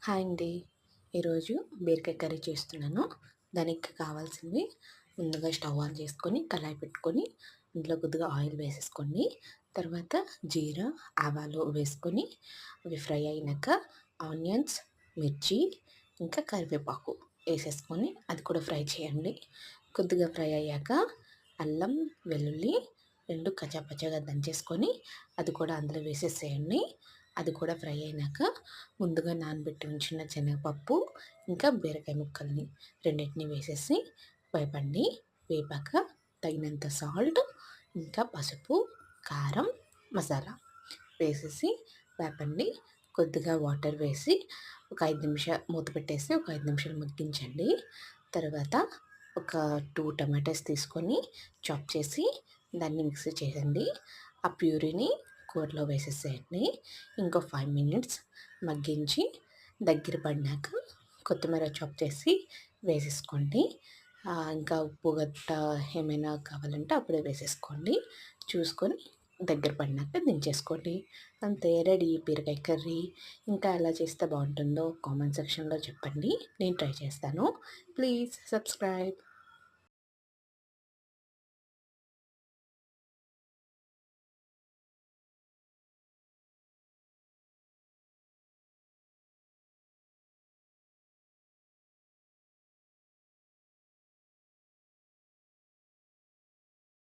Hi అండి. ఈరోజు బీరకాయ కర్రీ చేస్తున్నాను. దానికి కావాల్సినవి ముందుగా స్టవ్ ఆన్ చేసుకొని, కళాయి పెట్టుకొని, అందులో కొద్దిగా ఆయిల్ వేసేసుకోండి. తర్వాత జీరా, ఆవాలు వేసుకొని, అవి ఫ్రై అయినాక ఆనియన్స్, మిర్చి, ఇంకా కరివేపాకు వేసేసుకొని అది కూడా ఫ్రై చేయండి. కొద్దిగా ఫ్రై అయ్యాక అల్లం, వెల్లుల్లి 2 కచ్చాపచ్చాగా దంచేసుకొని అది కూడా అందులో వేసేసేయండి. అది కూడా ఫ్రై అయినాక ముందుగా నానబెట్టి ఉంచిన శనగపప్పు, ఇంకా బీరకాయ ముక్కల్ని రెండిటిని వేసేసి వేపండి. వేపాక తగినంత సాల్ట్, ఇంకా పసుపు, కారం, మసాలా వేసేసి వేపండి. కొద్దిగా వాటర్ వేసి ఒక 5 నిమిషాలు మూత పెట్టేసి ఒక 5 నిమిషాలు మగ్గించండి. తర్వాత ఒక 2 టమాటాస్ తీసుకొని చాప్ చేసి దాన్ని మిక్సీ చేయండి. ఆ ప్యూరీని కూరలో వేసేసేయండి. ఇంకో 5 మినిట్స్ మగ్గించి దగ్గర పడినాక కొత్తిమీర చాప్ చేసి వేసేసుకోండి. ఇంకా ఉప్పు గట్టా ఏమైనా కావాలంటే అప్పుడే వేసేసుకోండి. చూసుకొని దగ్గర పడినాక దించేసుకోండి. అంతే రెడీ బీరకాయ కర్రీ. ఇంకా ఎలా చేస్తే బాగుంటుందో కామెంట్ సెక్షన్లో చెప్పండి. నేను ట్రై చేస్తాను. Please subscribe.